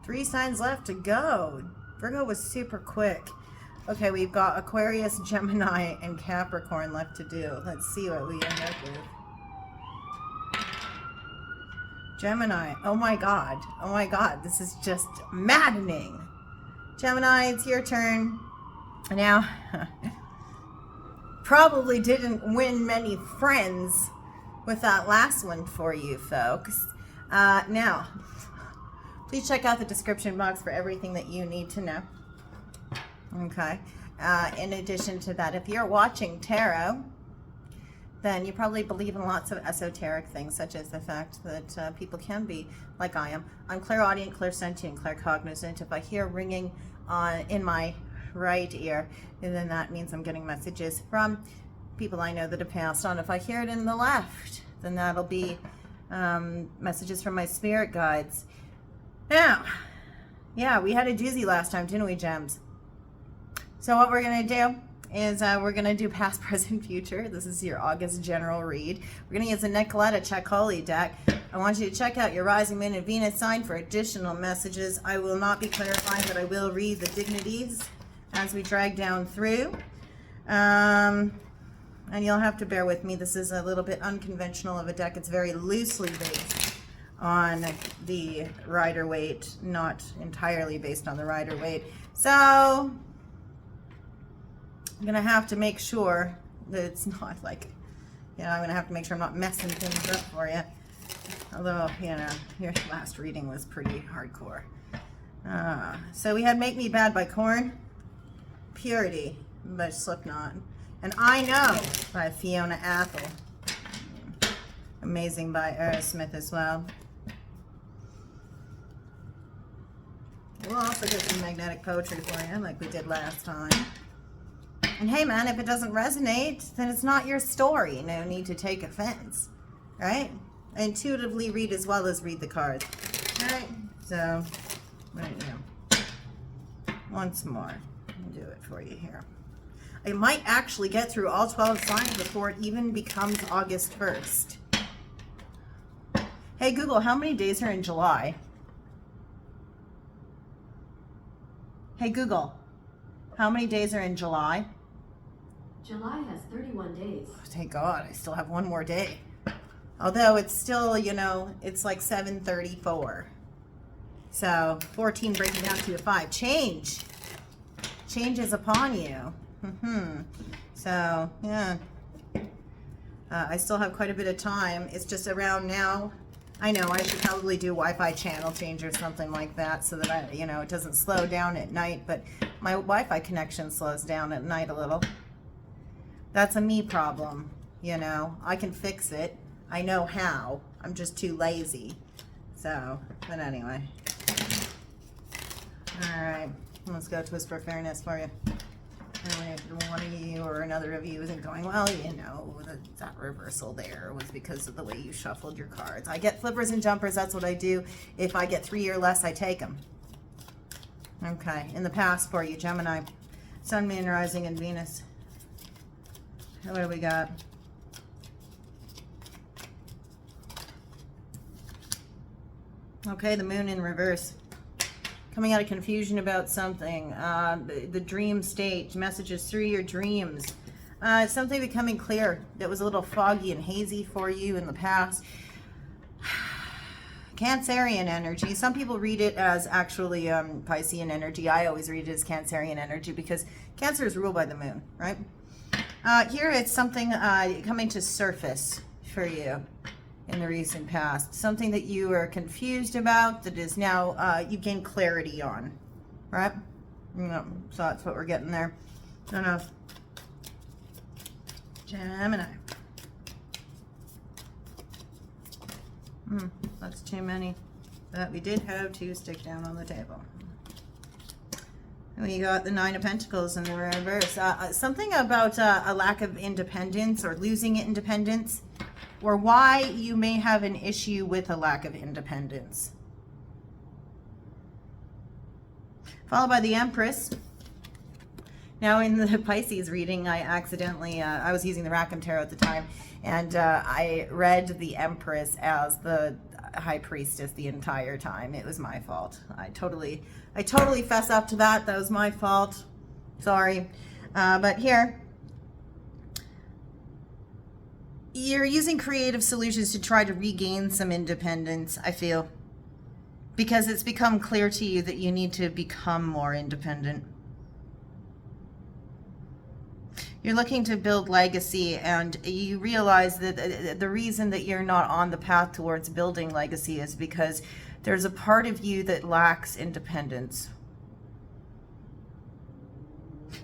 3 signs left to go. Virgo was super quick. Okay, we've got Aquarius, Gemini, and Capricorn left to do. Let's see what we end up with. Gemini. Oh my god. Oh my god. This is just maddening. Gemini, it's your turn. Now, probably didn't win many friends with that last one for you folks. Now, please check out the description box for everything that you need to know. Okay. In addition to that, if you're watching tarot, then you probably believe in lots of esoteric things, such as the fact that people can be like I am. I'm clairaudient, clairsentient, claircognizant. If I hear ringing in my right ear, then that means I'm getting messages from people I know that have passed on. If I hear it in the left, then that'll be messages from my spirit guides. Now, yeah, we had a doozy last time, didn't we, Gems? So what we're going to do is we're going to do past, present, future. This is your August general read. We're going to use the Nicoletta Ceccoli deck. I want you to check out your rising moon and Venus sign for additional messages. I will not be clarifying, but I will read the dignities as we drag down through. And you'll have to bear with me. This is a little bit unconventional of a deck. It's very loosely based on the Rider-Waite, not entirely based on the Rider-Waite. So I'm gonna have to make sure that it's not like, you know, I'm gonna have to make sure I'm not messing things up for you. Although, you know, your last reading was pretty hardcore. So we had Make Me Bad by Korn, Purity by Slipknot, and I Know by Fiona Apple. Amazing by Aerosmith as well. We'll also get some magnetic poetry for you like we did last time. And hey man, if it doesn't resonate, then it's not your story. No need to take offense, right? Intuitively read as well as read the cards. All right, so right now, once more, I'll do it for you here. I might actually get through all 12 signs before it even becomes August 1st. Hey Google, how many days are in July? Hey Google, how many days are in July? July has 31 days. Oh, thank God, I still have one more day. Although it's still, you know, it's like 7:34. So 14 breaking down to a 5. Change is upon you. So yeah, I still have quite a bit of time. It's just around now. I know I should probably do Wi-Fi channel change or something like that so that I, you know, it doesn't slow down at night. But my Wi-Fi connection slows down at night a little. That's a me problem, you know. I can fix it. I know how. I'm just too lazy. So, but anyway. All right, let's go twist for fairness for you. And if one of you or another of you isn't going, well, you know, that reversal there was because of the way you shuffled your cards. I get flippers and jumpers. That's what I do. If I get 3 or less, I take them. Okay, in the past for you, Gemini, Sun, Moon, Rising, and Venus. What do we got? Okay, the moon in reverse. Coming out of confusion about something. The dream state, messages through your dreams. Something becoming clear that was a little foggy and hazy for you in the past. Cancerian energy. Some people read it as actually Piscean energy. I always read it as Cancerian energy because Cancer is ruled by the moon, right? Here it's something coming to surface for you in the recent past. Something that you were confused about that is now you gain clarity on, right? So that's what we're getting there. I don't know. Gemini. That's too many. But we did have 2 stick down on the table. We got the 9 of Pentacles in the reverse. Something about a lack of independence or losing independence, or why you may have an issue with a lack of independence. Followed by the Empress. Now in the Pisces reading, I accidentally, I was using the Rackham Tarot at the time, and I read the Empress as the high priestess the entire time. It was my fault. I totally fess up to that. That was my fault. Sorry. But here, you're using creative solutions to try to regain some independence, I feel. Because it's become clear to you that you need to become more independent. You're looking to build legacy, and you realize that the reason that you're not on the path towards building legacy is because there's a part of you that lacks independence.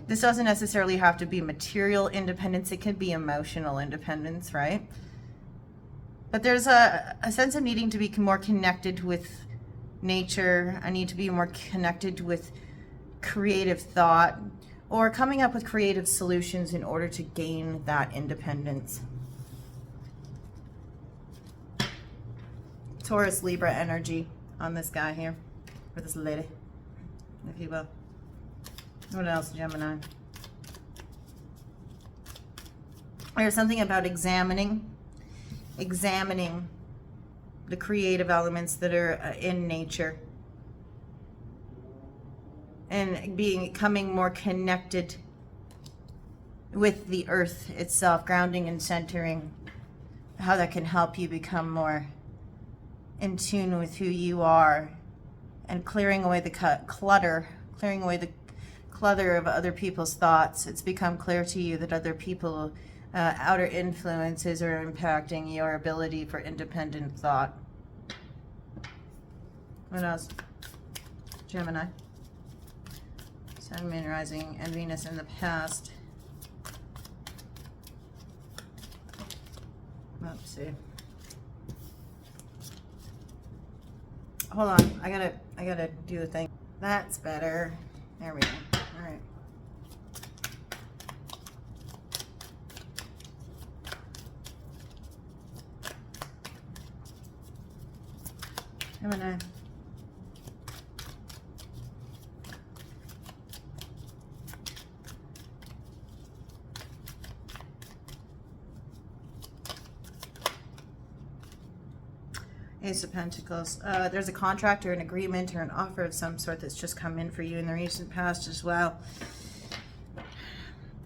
This doesn't necessarily have to be material independence. It can be emotional independence, right? But there's a sense of needing to be more connected with nature. I need to be more connected with creative thought, or coming up with creative solutions in order to gain that independence. Taurus, Libra energy on this guy here, or this lady, if you will. What else, Gemini? There's something about examining the creative elements that are in nature, and becoming more connected with the earth itself, grounding and centering, how that can help you become more in tune with who you are, and clearing away the clutter of other people's thoughts. It's become clear to you that other people, outer influences are impacting your ability for independent thought. What else? Gemini. Sun, Moon, Rising, and Venus in the past. Let's see. Hold on. I gotta do the thing. That's better. There we go. All right. Gemini. Ace of Pentacles. There's a contract or an agreement or an offer of some sort that's just come in for you in the recent past as well.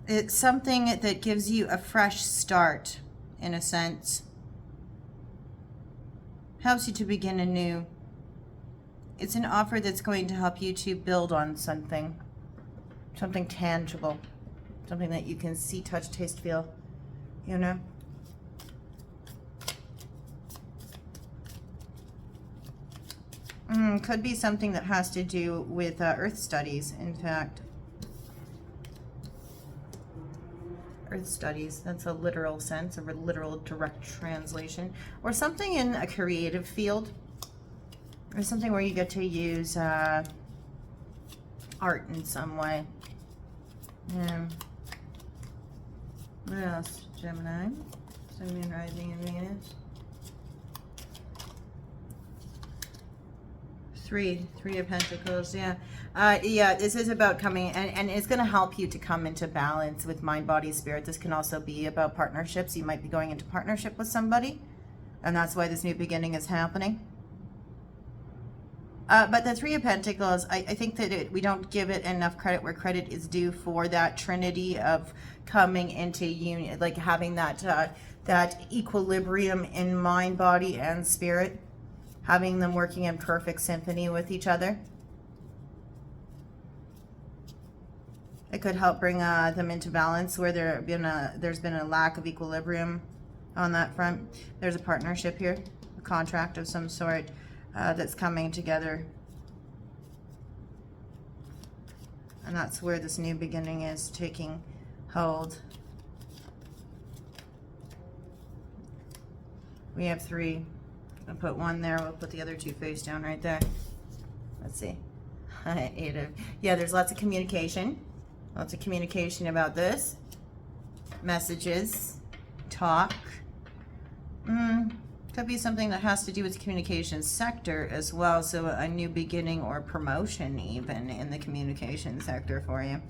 It's something that gives you a fresh start, in a sense. Helps you to begin anew. It's an offer that's going to help you to build on something tangible, something that you can see, touch, taste, feel, you know? Could be something that has to do with Earth studies, in fact. Earth studies, that's a literal sense, a literal direct translation. Or something in a creative field. Or something where you get to use art in some way. What else? Gemini. Sun, Moon, Rising, and Venus. Three of Pentacles, yeah. Yeah, this is about coming, and it's going to help you to come into balance with mind, body, spirit. This can also be about partnerships. You might be going into partnership with somebody, and that's why this new beginning is happening. But the Three of Pentacles, I think that we don't give it enough credit where credit is due for that trinity of coming into union, like having that equilibrium in mind, body, and spirit. Having them working in perfect symphony with each other. It could help bring them into balance where there's been a lack of equilibrium on that front. There's a partnership here, a contract of some sort that's coming together. And that's where this new beginning is taking hold. We have 3. I'll put 1 there. We'll put the other 2 face down right there. Let's see. 8 of, yeah, there's lots of communication. Lots of communication about this. Messages. Talk. Could be something that has to do with the communications sector as well. So a new beginning or promotion even in the communication sector for you.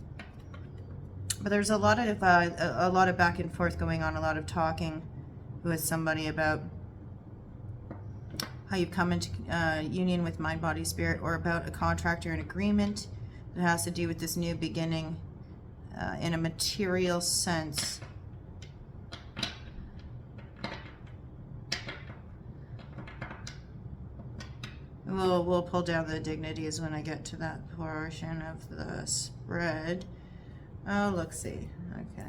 But there's a lot of back and forth going on. A lot of talking with somebody about how you've come into union with mind, body, spirit, or about a contract or an agreement that has to do with this new beginning in a material sense. We'll pull down the dignities when I get to that portion of the spread. Oh, look, see. Okay.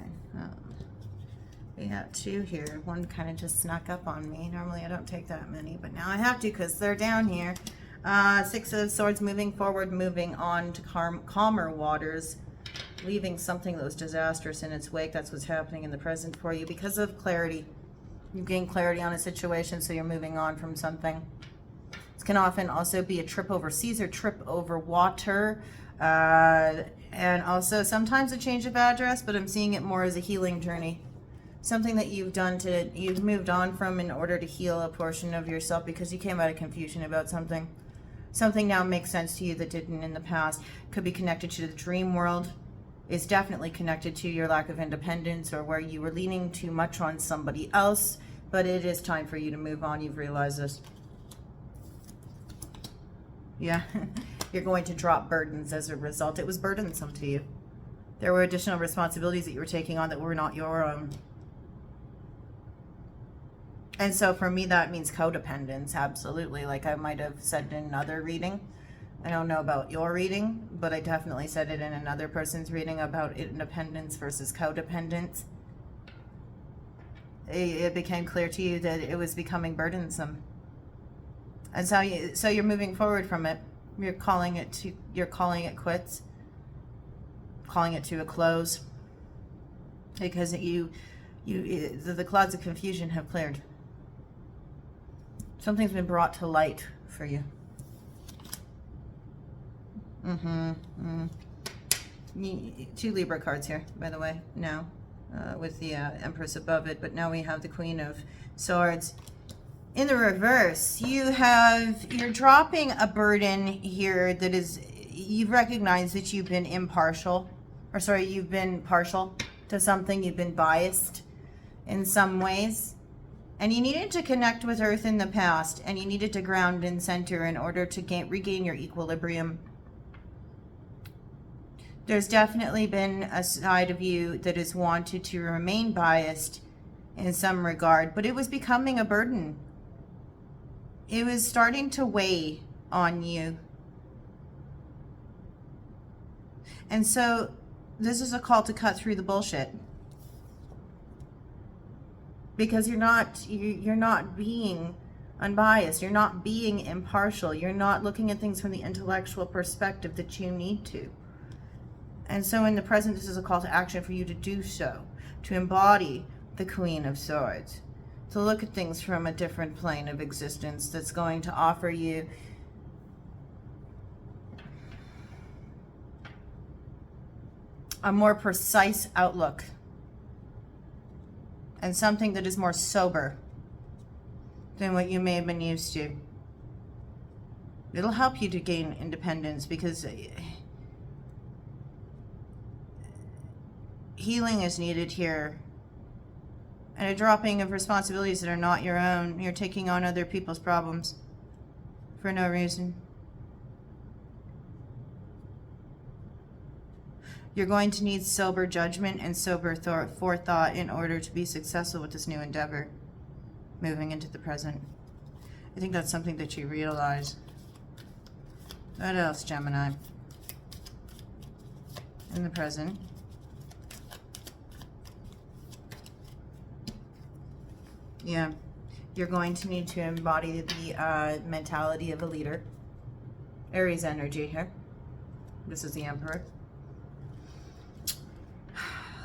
We have two here. One kind of just snuck up on me. Normally I don't take that many, but now I have to because they're down here. Six of Swords, moving forward, moving on to calmer waters, leaving something that was disastrous in its wake. That's what's happening in the present for you because of clarity. You gain clarity on a situation, so you're moving on from something. This can often also be a trip overseas or trip over water, and also sometimes a change of address, but I'm seeing it more as a healing journey. Something that you've done you've moved on from in order to heal a portion of yourself because you came out of confusion about something. Something now makes sense to you that didn't in the past. Could be connected to the dream world. Is definitely connected to your lack of independence or where you were leaning too much on somebody else, but it is time for you to move on. You've realized this. Yeah, you're going to drop burdens as a result. It was burdensome to you. There were additional responsibilities that you were taking on that were not your own. And so for me, that means codependence, absolutely. Like I might have said in another reading. I don't know about your reading, but I definitely said it in another person's reading about independence versus codependence. It became clear to you that it was becoming burdensome. And so you're moving forward from it. You're calling it quits. Calling it to a close. Because the clouds of confusion have cleared. Something's been brought to light for you. Two Libra cards here, by the way, now, with the Empress above it, but now we have the Queen of Swords. In the reverse, you're dropping a burden here that is, you've recognized that you've been you've been partial to something, you've been biased in some ways, and you needed to connect with Earth in the past, and you needed to ground and center in order to regain your equilibrium. There's definitely been a side of you that has wanted to remain biased in some regard, but it was becoming a burden. It was starting to weigh on you. And so this is a call to cut through the bullshit. Because you're not being unbiased. You're not being impartial. You're not looking at things from the intellectual perspective that you need to. And so in the present, this is a call to action for you to do so, to embody the Queen of Swords, to look at things from a different plane of existence that's going to offer you a more precise outlook and something that is more sober than what you may have been used to. It'll help you to gain independence because healing is needed here. And a dropping of responsibilities that are not your own. You're taking on other people's problems for no reason. You're going to need sober judgment and sober forethought in order to be successful with this new endeavor moving into the present. I think that's something that you realize. What else, Gemini? In the present. Yeah, you're going to need to embody the mentality of a leader. Aries energy here. This is the Emperor.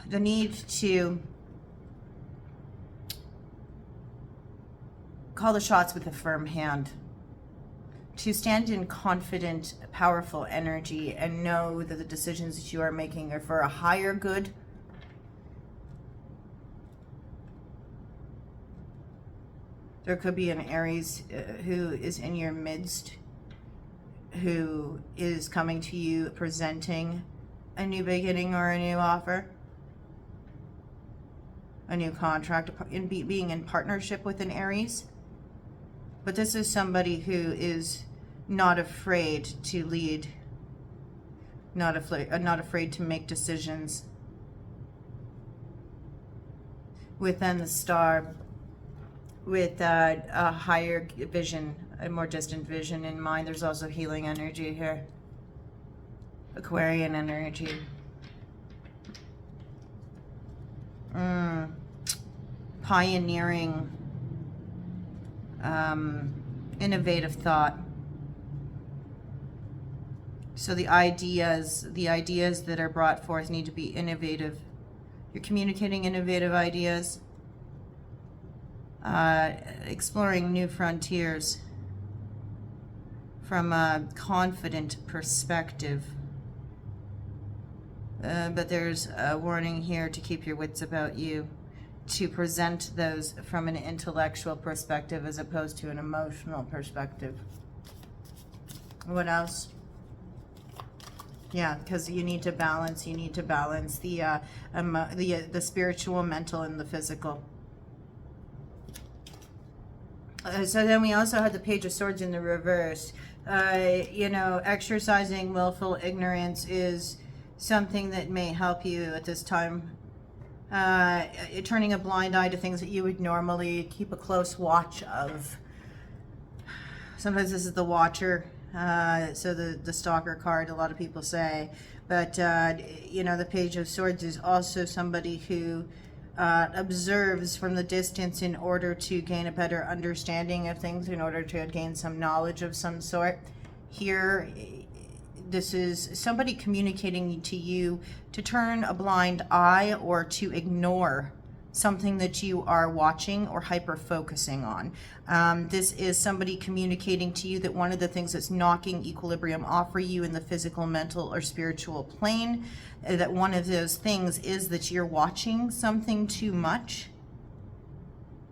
The need to call the shots with a firm hand. To stand in confident, powerful energy and know that the decisions that you are making are for a higher good. There could be an Aries who is in your midst, who is coming to you presenting a new beginning or a new offer, a new contract, being in partnership with an Aries. But this is somebody who is not afraid to lead, not afraid to make decisions within the star, with a higher vision, a more distant vision in mind. There's also healing energy here, Aquarian energy. Pioneering, innovative thought. So the ideas that are brought forth need to be innovative. You're communicating innovative ideas, exploring new frontiers from a confident perspective. But there's a warning here to keep your wits about you, to present those from an intellectual perspective as opposed to an emotional perspective. What else? Yeah, because you need to balance the spiritual, mental, and the physical. So then we also had the Page of Swords in the reverse. Exercising willful ignorance is something that may help you at this time. Turning a blind eye to things that you would normally keep a close watch of. Sometimes this is the Watcher, so the Stalker card, a lot of people say. But, the Page of Swords is also somebody who observes from the distance in order to gain a better understanding of things, in order to gain some knowledge of some sort. Here, this is somebody communicating to you to turn a blind eye or to ignore something that you are watching or hyper-focusing on. This is somebody communicating to you that one of the things that's knocking equilibrium off for you in the physical, mental, or spiritual plane, that one of those things is that you're watching something too much,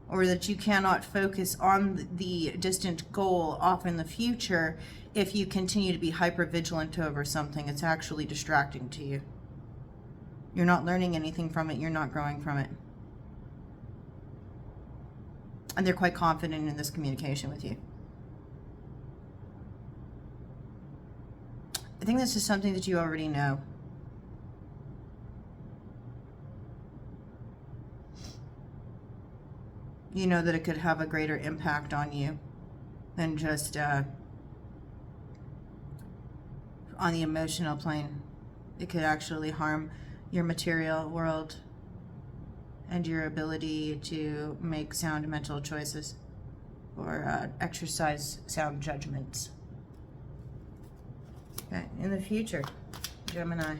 or that you cannot focus on the distant goal off in the future. If you continue to be hyper-vigilant over something, it's actually distracting to you. You're not learning anything from it. You're not growing from it. And they're quite confident in this communication with you. I think this is something that you already know. You know that it could have a greater impact on you than just on the emotional plane. It could actually harm your material world and your ability to make sound mental choices or exercise sound judgments. Okay, in the future, Gemini.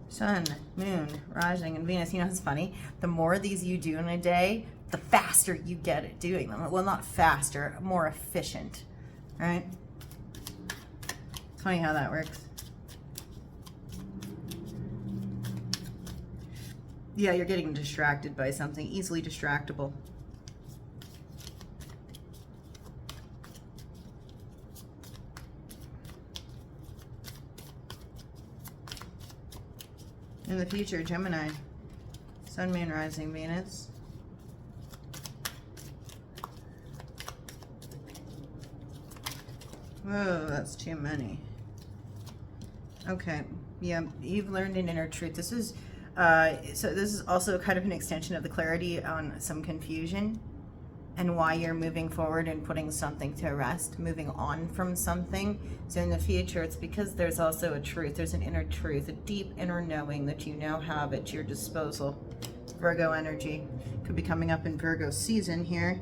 Sun, Moon, Rising, and Venus. You know, it's funny. The more of these you do in a day, the faster you get at doing them. Well, not faster, more efficient, right? It's funny how that works. Yeah, you're getting distracted by something, easily distractible. In the future, Gemini, Sun, Moon, Rising, Venus. Whoa, that's too many. Okay, yeah, you've learned an inner truth. This is, so this is also kind of an extension of the clarity on some confusion and why you're moving forward and putting something to rest, moving on from something. So in the future, it's because there's also a truth. There's an inner truth, a deep inner knowing that you now have at your disposal. Virgo energy could be coming up in Virgo season here.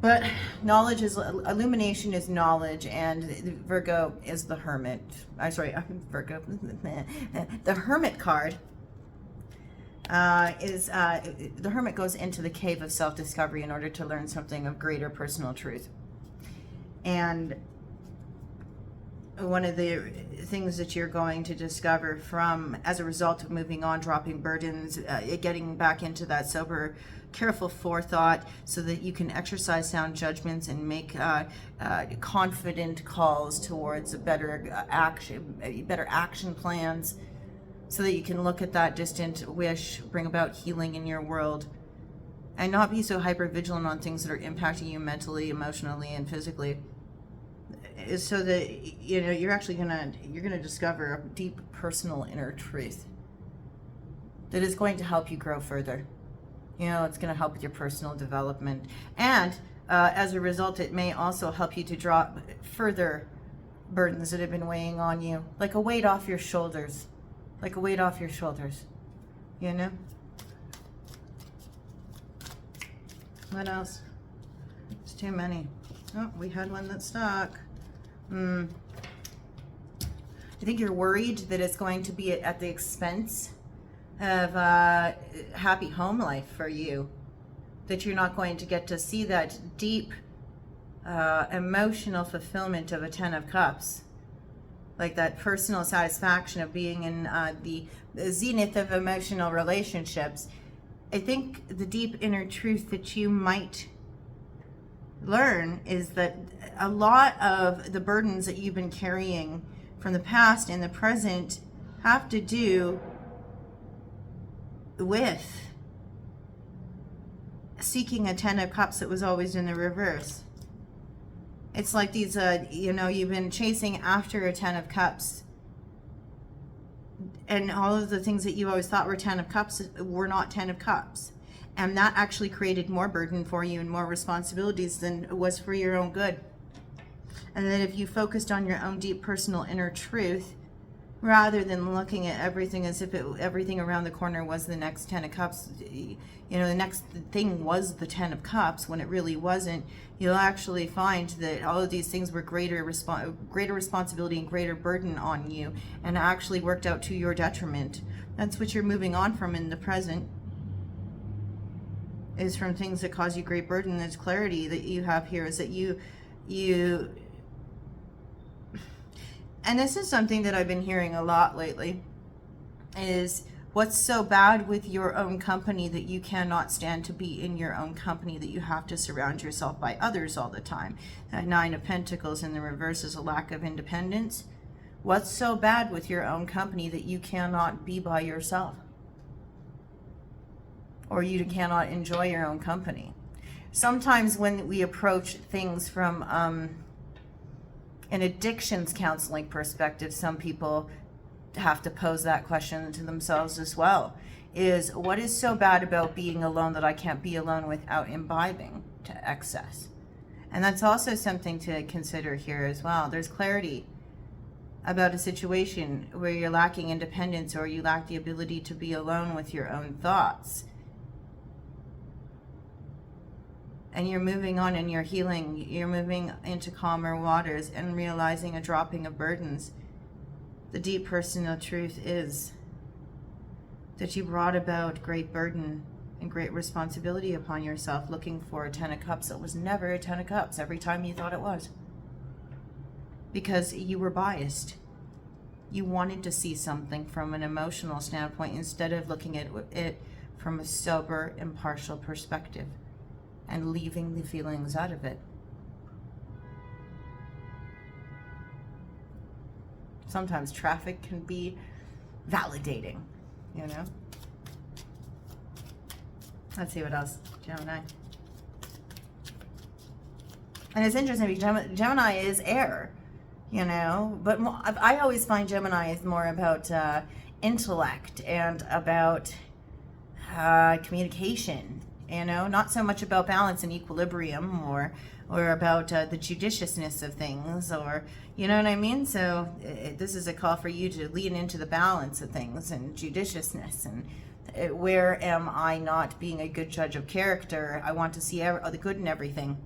But knowledge is, illumination is knowledge, and Virgo is the hermit. I'm sorry, Virgo. The hermit card the hermit goes into the cave of self-discovery in order to learn something of greater personal truth. And one of the things that you're going to discover from, as a result of moving on, dropping burdens, getting back into that sober, careful forethought so that you can exercise sound judgments and make confident calls towards a better action plans, so that you can look at that distant wish, bring about healing in your world, and not be so hyper vigilant on things that are impacting you mentally, emotionally, and physically, is so that, you know, you're gonna discover a deep personal inner truth that is going to help you grow further. You know, it's going to help with your personal development, and as a result, it may also help you to drop further burdens that have been weighing on you, like a weight off your shoulders, like a weight off your shoulders, you know? What else? It's too many. Oh, we had one that stuck. I think you're worried that it's going to be at the expense of a happy home life for you, that you're not going to get to see that deep emotional fulfillment of a 10 of Cups, like that personal satisfaction of being in the zenith of emotional relationships. I think the deep inner truth that you might learn is that a lot of the burdens that you've been carrying from the past and the present have to do with seeking a 10 of Cups that was always in the reverse. It's like these, you know, you've been chasing after a 10 of Cups, and all of the things that you always thought were 10 of Cups were not 10 of Cups. And that actually created more burden for you and more responsibilities than it was for your own good. And then if you focused on your own deep personal inner truth, rather than looking at everything as if everything around the corner was the next 10 of Cups, you know, the next thing was the 10 of Cups when it really wasn't, you'll actually find that all of these things were greater responsibility and greater burden on you, and actually worked out to your detriment. That's what you're moving on from in the present, is from things that cause you great burden. There's clarity that you have here, is that you and this is something that I've been hearing a lot lately, is what's so bad with your own company that you cannot stand to be in your own company, that you have to surround yourself by others all the time. That 9 of Pentacles in the reverse is a lack of independence. What's so bad with your own company that you cannot be by yourself? Or you cannot enjoy your own company? Sometimes when we approach things from an addictions counseling perspective, some people have to pose that question to themselves as well, is what is so bad about being alone that I can't be alone without imbibing to excess? And that's also something to consider here as well. There's clarity about a situation where you're lacking independence, or you lack the ability to be alone with your own thoughts. And you're moving on and you're healing, you're moving into calmer waters and realizing a dropping of burdens. The deep personal truth is that you brought about great burden and great responsibility upon yourself, looking for a 10 of Cups that was never a 10 of Cups every time you thought it was. Because you were biased. You wanted to see something from an emotional standpoint instead of looking at it from a sober, impartial perspective, and leaving the feelings out of it. Sometimes traffic can be validating, you know? Let's see what else. Gemini. And it's interesting because Gemini is air, you know? But I always find Gemini is more about intellect and about communication. You know, not so much about balance and equilibrium, or about the judiciousness of things, or, you know what I mean? So this is a call for you to lean into the balance of things and judiciousness, and where am I not being a good judge of character? I want to see the good in everything,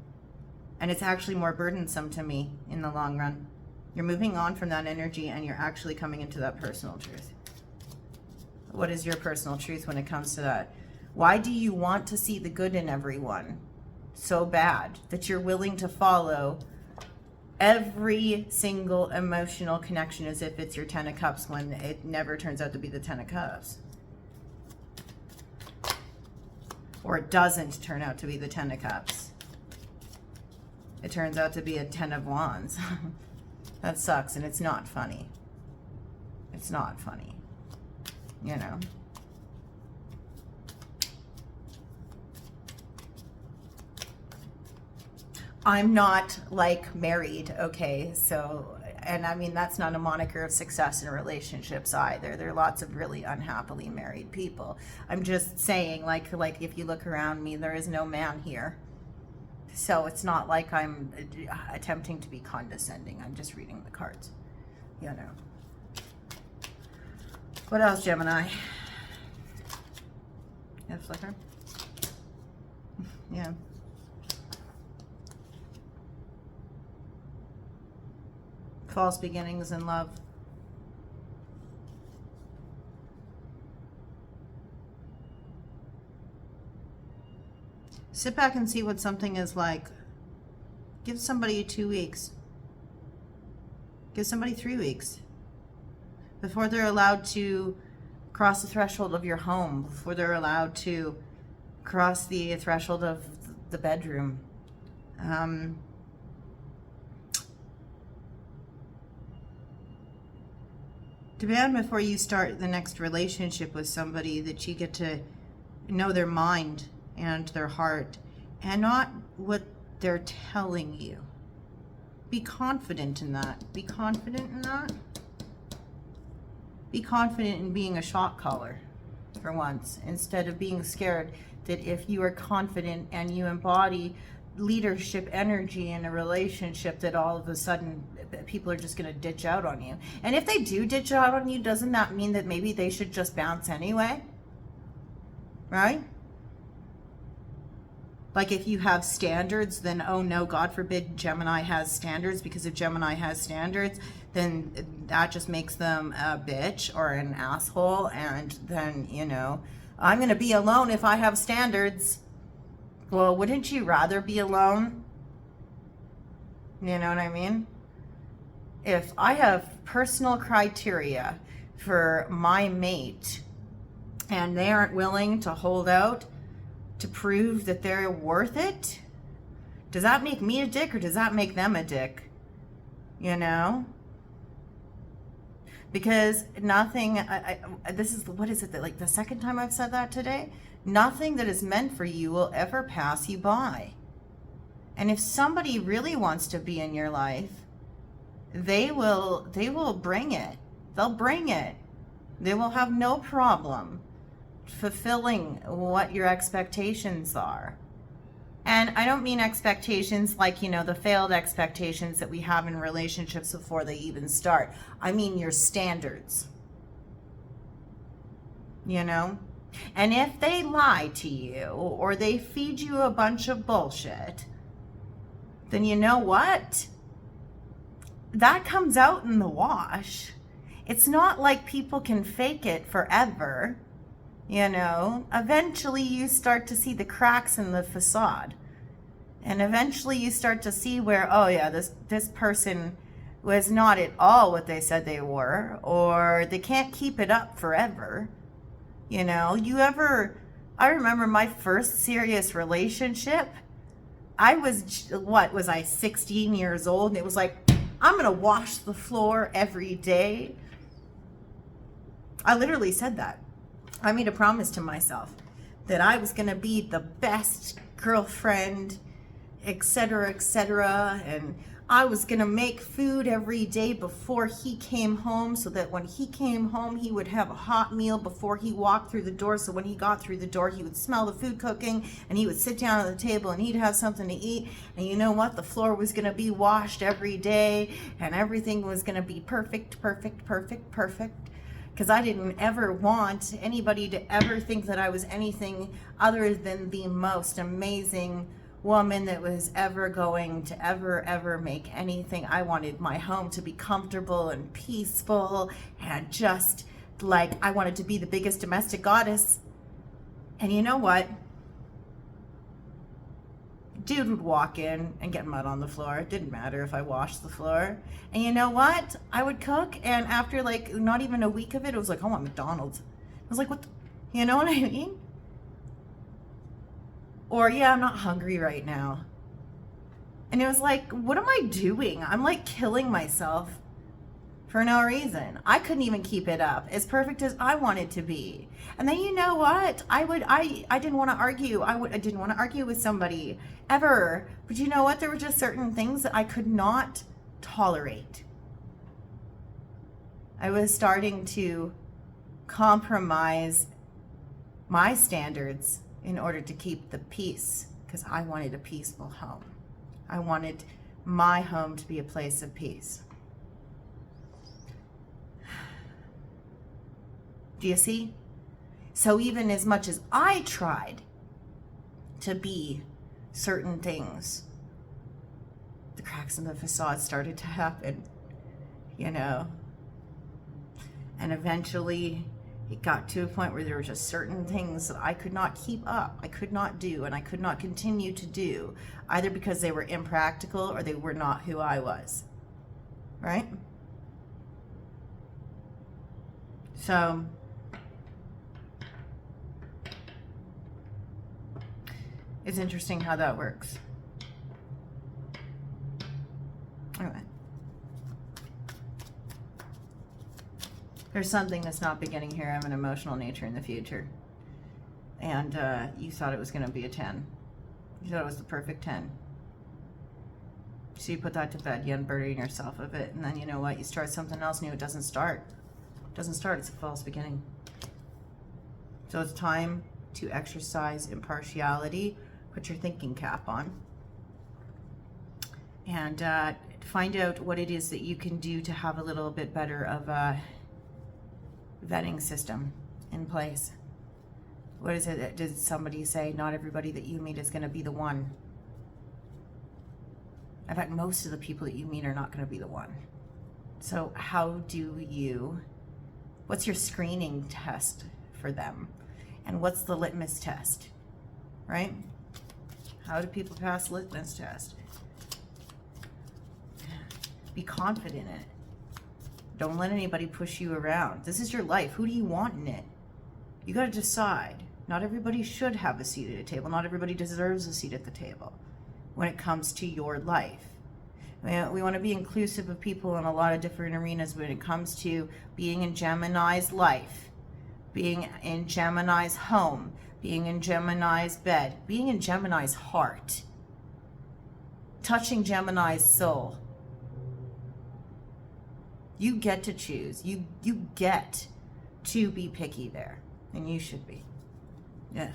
and it's actually more burdensome to me in the long run. You're moving on from that energy, and you're actually coming into that personal truth. What is your personal truth when it comes to that? Why do you want to see the good in everyone so bad that you're willing to follow every single emotional connection as if it's your 10 of Cups when it never turns out to be the 10 of Cups? Or it doesn't turn out to be the 10 of Cups. It turns out to be a 10 of Wands. That sucks, and it's not funny. It's not funny, you know? I'm not like married, okay? So, and I mean, that's not a moniker of success in relationships either. There are lots of really unhappily married people. I'm just saying, like if you look around me, there is no man here. So it's not like I'm attempting to be condescending. I'm just reading the cards, you know. What else, Gemini? Yeah, flicker. Yeah. False beginnings in love. Sit back and see what something is like. Give somebody 2 weeks. Give somebody 3 weeks. Before they're allowed to cross the threshold of your home. Before they're allowed to cross the threshold of the bedroom. Demand before you start the next relationship with somebody that you get to know their mind and their heart and not what they're telling you. Be confident in that. Be confident in that. Be confident in being a shot caller for once, instead of being scared that if you are confident and you embody leadership energy in a relationship, that all of a sudden people are just going to ditch out on you. And if they do ditch out on you, doesn't that mean that maybe they should just bounce anyway? Right? Like if you have standards, then oh no, God forbid Gemini has standards, because if Gemini has standards, then that just makes them a bitch or an asshole. And then, you know, I'm going to be alone if I have standards. Well, wouldn't you rather be alone? You know what I mean? If I have personal criteria for my mate and they aren't willing to hold out to prove that they're worth it, does that make me a dick or does that make them a dick? You know? Because nothing, this is, what is it, that like the second time I've said that today? Nothing that is meant for you will ever pass you by. And if somebody really wants to be in your life, they will bring it. They'll bring it. They will have no problem fulfilling what your expectations are. And I don't mean expectations like, you know, the failed expectations that we have in relationships before they even start. I mean your standards. You know? And if they lie to you or they feed you a bunch of bullshit, then you know what? That comes out in the wash. It's not like people can fake it forever. You know, eventually you start to see the cracks in the facade. And eventually you start to see where, oh yeah, this person was not at all what they said they were, or they can't keep it up forever. You know, I remember my first serious relationship. I was, what was I, 16 years old? And it was like, I'm going to wash the floor every day. I literally said that. I made a promise to myself that I was going to be the best girlfriend, etc., etc. And I was going to make food every day before he came home, so that when he came home, he would have a hot meal before he walked through the door. So when he got through the door, he would smell the food cooking and he would sit down at the table and he'd have something to eat. And you know what? The floor was going to be washed every day and everything was going to be perfect, perfect, perfect, perfect. Because I didn't ever want anybody to ever think that I was anything other than the most amazing woman that was ever going to ever make anything. I wanted my home to be comfortable and peaceful and just like, I wanted to be the biggest domestic goddess. And you know what? Dude would walk in and get mud on the floor. It didn't matter if I washed the floor. And you know what? I would cook, and after like not even a week of it, it was like, I want McDonald's. I was like, what? You know what I mean? Or, yeah, I'm not hungry right now. And it was like, what am I doing? I'm like killing myself. for no reason. I couldn't even keep it up as perfect as I wanted to be. And then you know what? I didn't want to argue. I didn't want to argue with somebody ever. But you know what? There were just certain things that I could not tolerate. I was starting to compromise my standards in order to keep the peace, because I wanted a peaceful home. I wanted my home to be a place of peace. Do you see? So even as much as I tried to be certain things, the cracks in the facade started to happen, you know. And eventually it got to a point where there were just certain things that I could not keep up, I could not do, and I could not continue to do, either because they were impractical or they were not who I was, right? So it's interesting how that works. Anyway. There's something that's not beginning here of an emotional nature in the future. And you thought it was going to be a 10. You thought it was the perfect 10. So you put that to bed, you unburden yourself of it, and then you know what? You start something else new. It doesn't start. It doesn't start. It's a false beginning. So it's time to exercise impartiality. Put your thinking cap on. And find out what it is that you can do to have a little bit better of a vetting system in place. What is it? Did somebody say not everybody that you meet is going to be the one? In fact, most of the people that you meet are not going to be the one. So how do you, what's your screening test for them? And what's the litmus test, right? How do people pass litmus test? Be confident in it. Don't let anybody push you around. This is your life. Who do you want in it? You got to decide. Not everybody should have a seat at a table. Not everybody deserves a seat at the table when it comes to your life. We want to be inclusive of people in a lot of different arenas when it comes to being in Gemini's life, being in Gemini's home, being in Gemini's bed, being in Gemini's heart, touching Gemini's soul. You get to choose. You get to be picky there, and you should be. Yeah.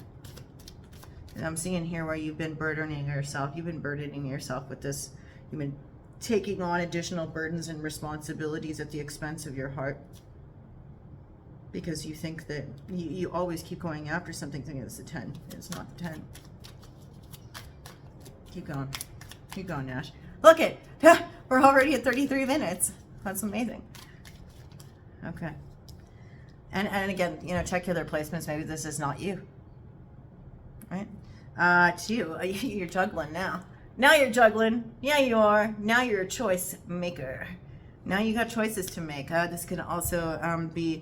And I'm seeing here where you've been burdening yourself. You've been burdening yourself with this. You've been taking on additional burdens and responsibilities at the expense of your heart, because you think that you always keep going after something thinking it's a 10. It's not a 10. Keep going. Keep going, Nash. Look it. We're already at 33 minutes. That's amazing. Okay. And again, you know, check your other placements. Maybe this is not you. Right? It's you. You're juggling now. Now you're juggling. Yeah, you are. Now you're a choice maker. Now you got choices to make. This can also be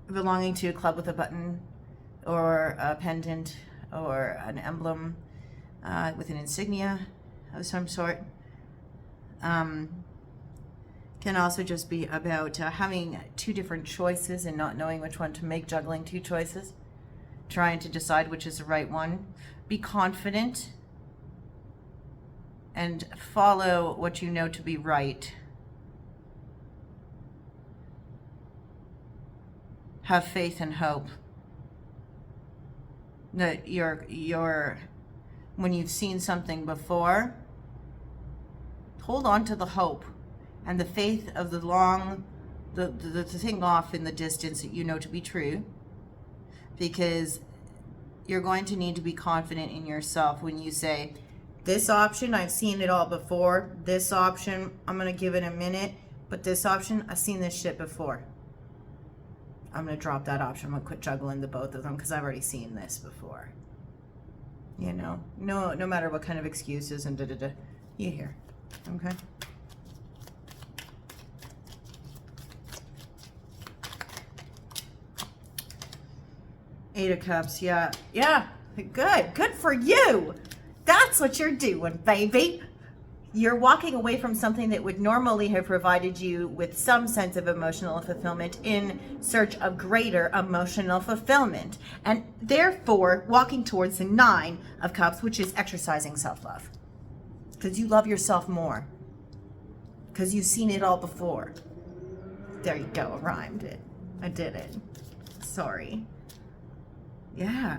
belonging to a club with a button or a pendant or an emblem with an insignia of some sort. Can also just be about having two different choices and not knowing which one to make, juggling two choices, trying to decide which is the right one. Be confident and follow what you know to be right. Have faith and hope that when you've seen something before, hold on to the hope and the faith of the thing off in the distance that you know to be true, because you're going to need to be confident in yourself when you say, this option, I've seen it all before. This option, I'm going to give it a minute, but this option, I've seen this shit before. I'm going to drop that option. I'm going to quit juggling the both of them because I've already seen this before. You know, no matter what kind of excuses and da-da-da, you hear. Okay. Eight of Cups, yeah, good for you. That's what you're doing, baby. You're walking away from something that would normally have provided you with some sense of emotional fulfillment in search of greater emotional fulfillment. And therefore, walking towards the 9 of Cups, which is exercising self-love. Because you love yourself more. Because you've seen it all before. There you go, I rhymed it. I did it. Sorry. Yeah.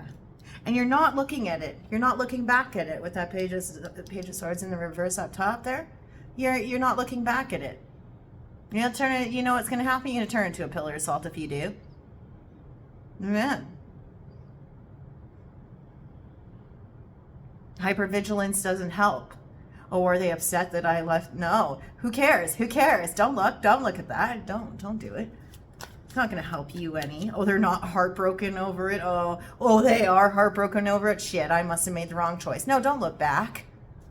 And you're not looking at it. You're not looking back at it with that Page of Swords in the reverse up top there. You're not looking back at it. You're not turning. You know what's going to happen? You're going to turn into a pillar of salt if you do. Yeah. Hypervigilance doesn't help. Oh, are they upset that I left? No. Who cares? Who cares? Don't look. Don't look at that. Don't do it. It's not going to help you any. Oh, they're not heartbroken over it. Oh, they are heartbroken over it. Shit, I must have made the wrong choice. No, don't look back.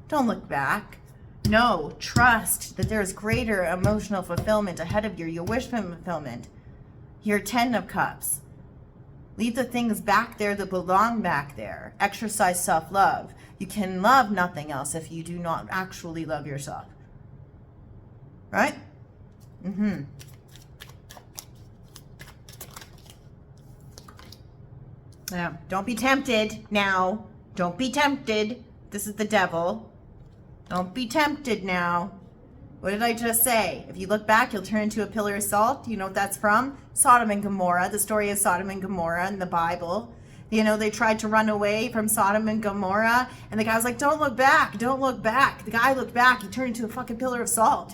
Don't look back. No, trust that there is greater emotional fulfillment ahead of you. Your wish fulfillment. Your 10 of Cups. Leave the things back there that belong back there. Exercise self-love. You can love nothing else if you do not actually love yourself. Right? Mm-hmm. Yeah. Don't be tempted now. Don't be tempted. This is the devil. Don't be tempted now. What did I just say? If you look back, you'll turn into a pillar of salt. You know what that's from? Sodom and Gomorrah. The story of Sodom and Gomorrah in the Bible. You know, they tried to run away from Sodom and Gomorrah. And the guy was like, don't look back. Don't look back. The guy looked back. He turned into a fucking pillar of salt.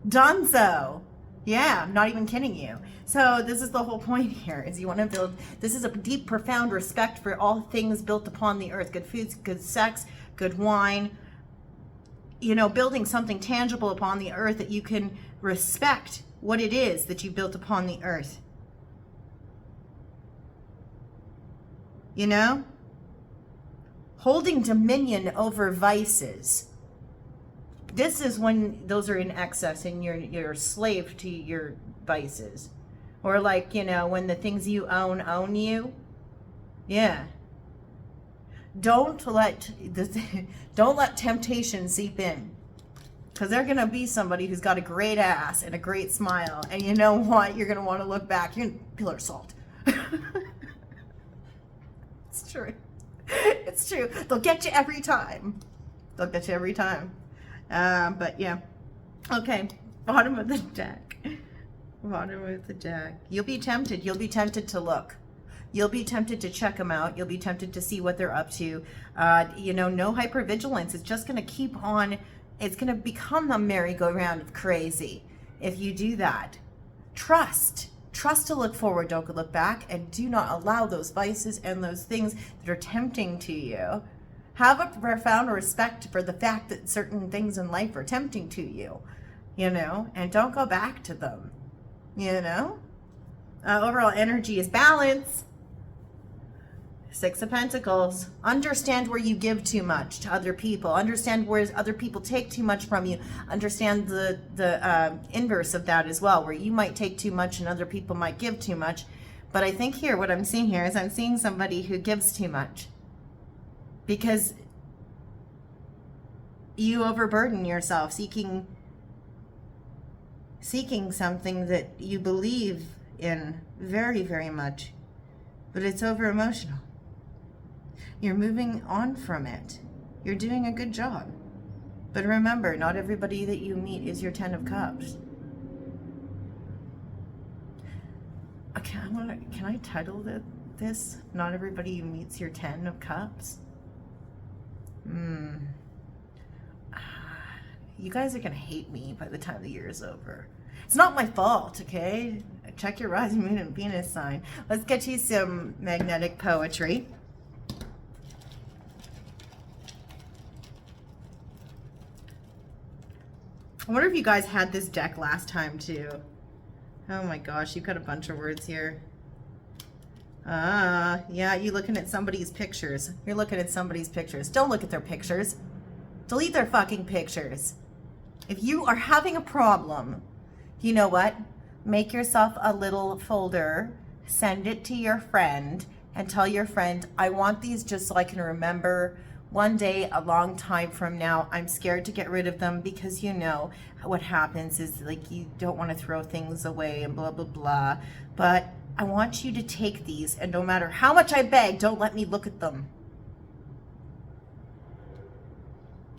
Dunzo. Yeah, I'm not even kidding you. So this is the whole point here, is you want to build, this is a deep, profound respect for all things built upon the earth. Good foods, good sex, good wine. You know, building something tangible upon the earth that you can respect what it is that you built upon the earth. You know? Holding dominion over vices. This is when those are in excess and you're a slave to your vices. Or like, you know, when the things you own you. Yeah. Don't let temptation seep in. Because they're going to be somebody who's got a great ass and a great smile. And you know what? You're going to want to look back. You're going to pillar of salt. It's true. It's true. They'll get you every time. They'll get you every time. But yeah. Okay. Bottom of the deck. Bottom of the deck. You'll be tempted. You'll be tempted to look. You'll be tempted to check them out. You'll be tempted to see what they're up to. You know, no hypervigilance. It's just going to keep on. It's going to become a merry-go-round of crazy if you do that. Trust. Trust to look forward. Don't look back. And do not allow those vices and those things that are tempting to you. Have a profound respect for the fact that certain things in life are tempting to you. You know, and don't go back to them. You know? Overall energy is balance. 6 of Pentacles. Understand where you give too much to other people. Understand where other people take too much from you. Understand the inverse of that as well, where you might take too much and other people might give too much. But I think here, what I'm seeing here is I'm seeing somebody who gives too much. Because you overburden yourself seeking something that you believe in very, very much. But it's over emotional. You're moving on from it. You're doing a good job. But remember, not everybody that you meet is your 10 of Cups. Can I title this? Not everybody you meet's your 10 of Cups? You guys are going to hate me by the time the year is over. It's not my fault, okay? Check your rising moon and Venus sign. Let's get you some magnetic poetry. I wonder if you guys had this deck last time too. Oh my gosh, you've got a bunch of words here. Yeah, you're looking at somebody's pictures. You're looking at somebody's pictures. Don't look at their pictures. Delete their fucking pictures. If you are having a problem, you know what? Make yourself a little folder, send it to your friend, and tell your friend, I want these just so I can remember one day, a long time from now, I'm scared to get rid of them because you know what happens is like you don't want to throw things away and blah, blah, blah. But I want you to take these, and no matter how much I beg, don't let me look at them.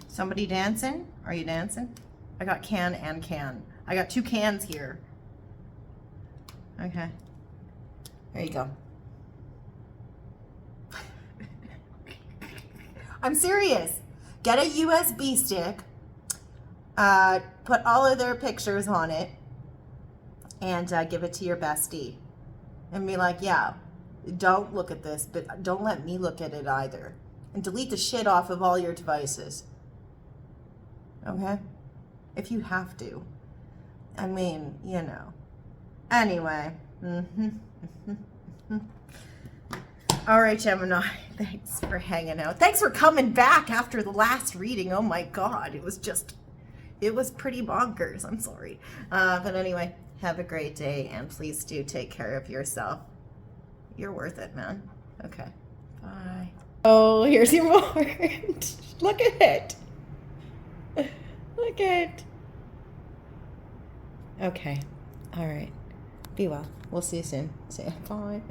Somebody dancing? Are you dancing? I got can and can. I got 2 cans here. Okay. There you go. I'm serious. Get a USB stick, put all of their pictures on it, and give it to your bestie. And be like, yeah, don't look at this, but don't let me look at it either. And delete the shit off of all your devices. Okay? If you have to. I mean, you know. Anyway. All right, Gemini. Thanks for hanging out. Thanks for coming back after the last reading. Oh my God. It was pretty bonkers. I'm sorry. But anyway, have a great day, and please do take care of yourself. You're worth it, man. Okay. Bye. Oh, here's your board. Look at it. Look at it. Okay. All right. Be well. We'll see you soon. See ya. Bye.